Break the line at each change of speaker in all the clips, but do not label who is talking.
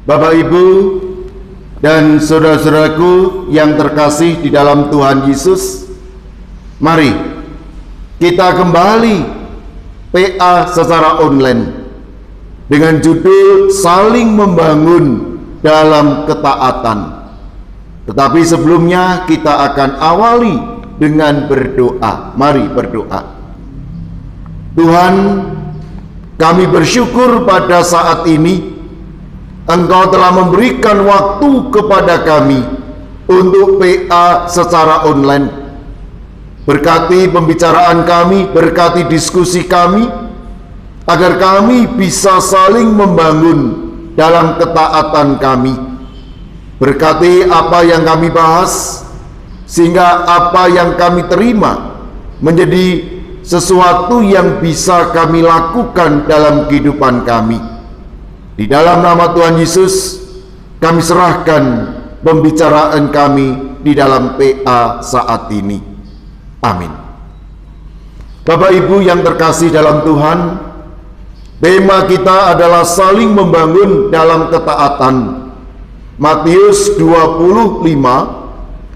Bapak, Ibu, dan saudara-saudaraku yang terkasih di dalam Tuhan Yesus, mari kita kembali PA secara online dengan judul saling membangun dalam ketaatan. Tetapi sebelumnya kita akan awali dengan berdoa. Mari berdoa. Tuhan, kami bersyukur pada saat ini Engkau telah memberikan waktu kepada kami untuk PA secara online. Berkati pembicaraan kami, berkati diskusi kami, agar kami bisa saling membangun dalam ketaatan kami. Berkati apa yang kami bahas, sehingga apa yang kami terima menjadi sesuatu yang bisa kami lakukan dalam kehidupan kami. Di dalam nama Tuhan Yesus, kami serahkan pembicaraan kami di dalam PA saat ini. Amin. Bapak Ibu yang terkasih dalam Tuhan, tema kita adalah saling membangun dalam ketaatan. Matius 25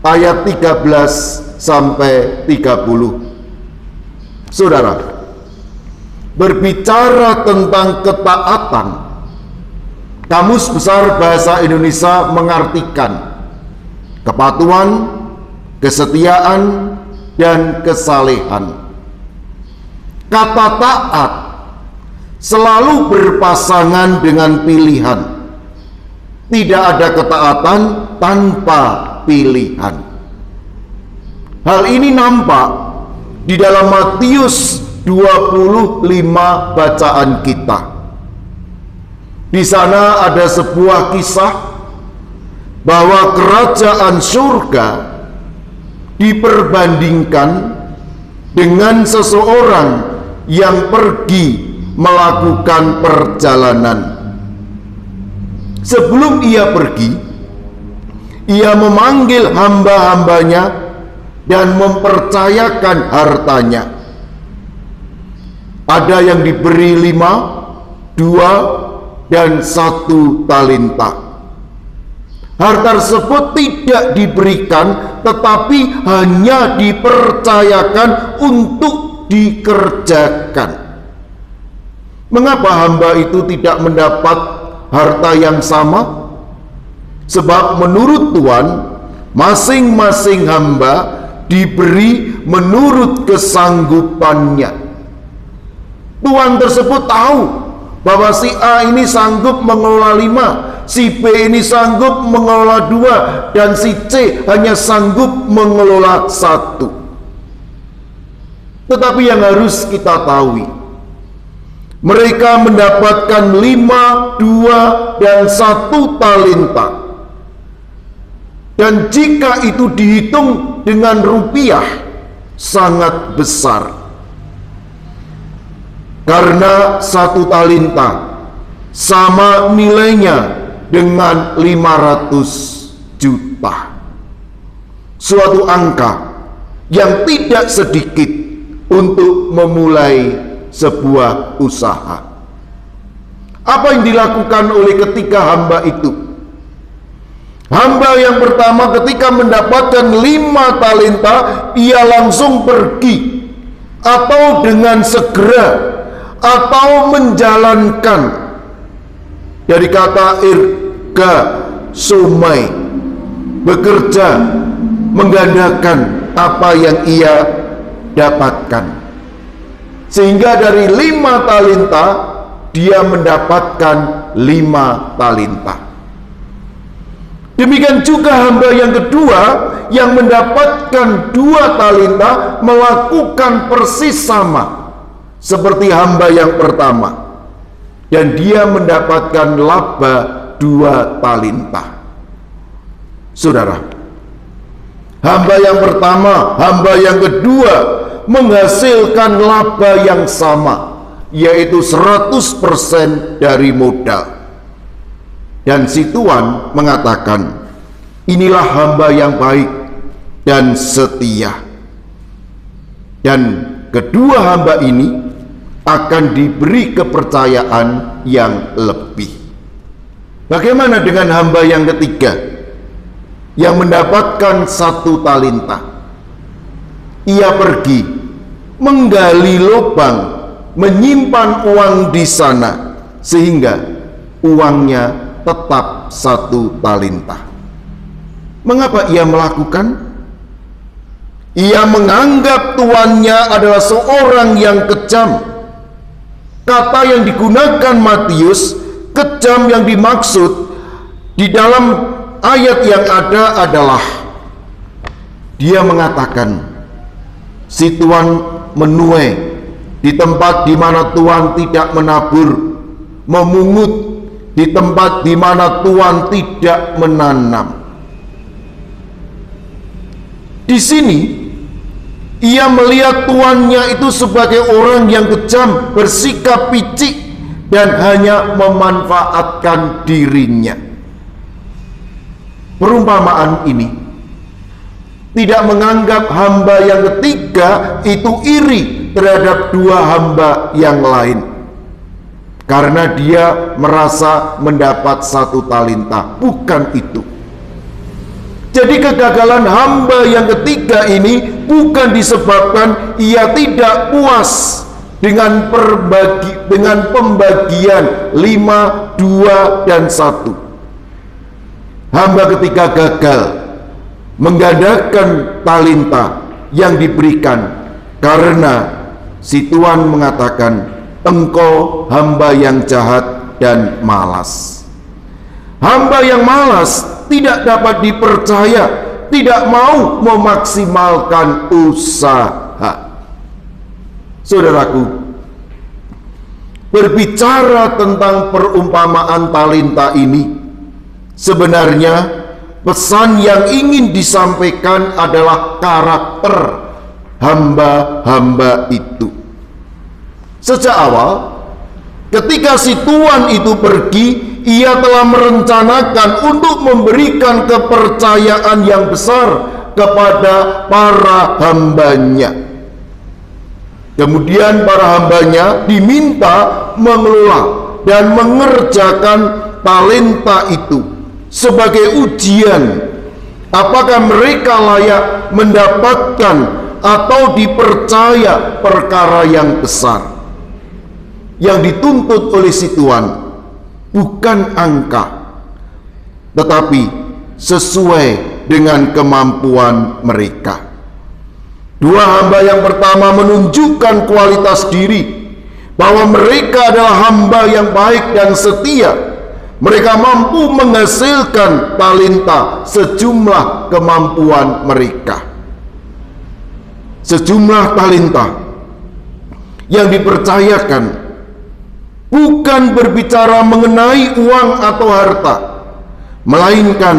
ayat 13 sampai 30. Saudara, berbicara tentang ketaatan, Kamus Besar Bahasa Indonesia mengartikan kepatuhan, kesetiaan, dan kesalehan. Kata taat selalu berpasangan dengan pilihan. Tidak ada ketaatan tanpa pilihan. Hal ini nampak di dalam Matius 25 bacaan kita. Di sana ada sebuah kisah bahwa kerajaan surga diperbandingkan dengan seseorang yang pergi melakukan perjalanan. Sebelum ia pergi, ia memanggil hamba-hambanya dan mempercayakan hartanya. Ada yang diberi 5, 2, dan 1 talenta. Harta tersebut tidak diberikan, tetapi hanya dipercayakan untuk dikerjakan. Mengapa hamba itu tidak mendapat harta yang sama? Sebab menurut Tuhan, masing-masing hamba diberi menurut kesanggupannya. Tuhan tersebut tahu bahwa si A ini sanggup mengelola 5, si B ini sanggup mengelola 2, dan si C hanya sanggup mengelola 1. Tetapi yang harus kita tahu, mereka mendapatkan 5, 2, dan 1 talenta. Dan jika itu dihitung dengan rupiah, sangat besar. Karena 1 talenta sama nilainya dengan 500 juta. Suatu angka yang tidak sedikit untuk memulai sebuah usaha. Apa yang dilakukan oleh ketiga hamba itu? Hamba yang pertama ketika mendapatkan 5 talenta, ia langsung pergi, atau dengan segera, atau menjalankan. Dari kata irga sumai, bekerja, menggandakan apa yang ia dapatkan. Sehingga dari 5 talenta dia mendapatkan 5 talenta. Demikian juga hamba yang kedua yang mendapatkan 2 talenta melakukan persis sama seperti hamba yang pertama, dan dia mendapatkan laba 2 talenta. Saudara, hamba yang pertama, hamba yang kedua menghasilkan laba yang sama, yaitu 100% dari modal. Dan si Tuhan mengatakan, inilah hamba yang baik dan setia. Dan kedua hamba ini akan diberi kepercayaan yang lebih. Bagaimana dengan hamba yang ketiga yang mendapatkan 1 talenta? Ia pergi menggali lubang, menyimpan uang di sana, sehingga uangnya tetap 1 talenta. Mengapa ia melakukan? Ia menganggap tuannya adalah seorang yang kejam. Kata yang digunakan Matius, kejam, yang dimaksud di dalam ayat yang ada adalah dia mengatakan, si tuan menuai di tempat di mana tuan tidak menabur, memungut di tempat di mana tuan tidak menanam. Di sini ia melihat tuannya itu sebagai orang yang kejam, bersikap picik, dan hanya memanfaatkan dirinya. Perumpamaan ini tidak menganggap hamba yang ketiga itu iri terhadap 2 hamba yang lain, karena dia merasa mendapat 1 talenta. Bukan itu. Jadi kegagalan hamba yang ketiga ini bukan disebabkan ia tidak puas dengan pembagian 5, 2, dan 1. Hamba ketiga gagal menggandakan talenta yang diberikan karena si tuan mengatakan, engkau hamba yang jahat dan malas. Hamba yang malas tidak dapat dipercaya, tidak mau memaksimalkan usaha. Saudaraku, berbicara tentang perumpamaan talenta ini, sebenarnya pesan yang ingin disampaikan adalah karakter hamba-hamba itu. Sejak awal, ketika si tuan itu pergi, ia telah merencanakan untuk memberikan kepercayaan yang besar kepada para hambanya. Kemudian para hambanya diminta mengelola dan mengerjakan talenta itu sebagai ujian apakah mereka layak mendapatkan atau dipercaya perkara yang besar. Yang dituntut oleh si tuan bukan angka, tetapi sesuai dengan kemampuan mereka. 2 hamba yang pertama menunjukkan kualitas diri, bahwa mereka adalah hamba yang baik dan setia. Mereka mampu menghasilkan talenta sejumlah kemampuan mereka. Sejumlah talenta yang dipercayakan bukan berbicara mengenai uang atau harta, melainkan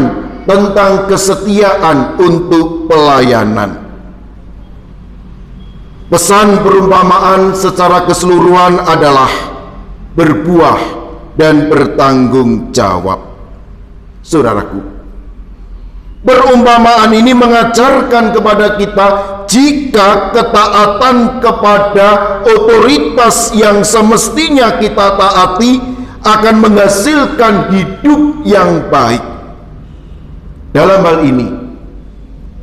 tentang kesetiaan untuk pelayanan. Pesan perumpamaan secara keseluruhan adalah berbuah dan bertanggung jawab. Saudaraku, perumpamaan ini mengajarkan kepada kita jika ketaatan kepada otoritas yang semestinya kita taati akan menghasilkan hidup yang baik. Dalam hal ini,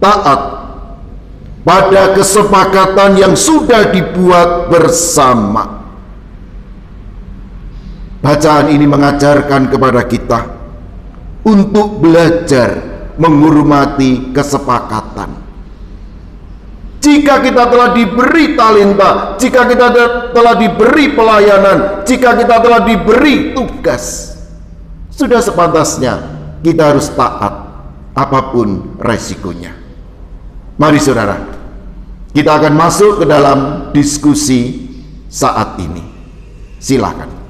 taat pada kesepakatan yang sudah dibuat bersama. Bacaan ini mengajarkan kepada kita untuk belajar menghormati kesepakatan. Jika kita telah diberi talenta, jika kita telah diberi pelayanan, jika kita telah diberi tugas, sudah sepantasnya kita harus taat apapun resikonya. Mari saudara, kita akan masuk ke dalam diskusi saat ini. Silakan.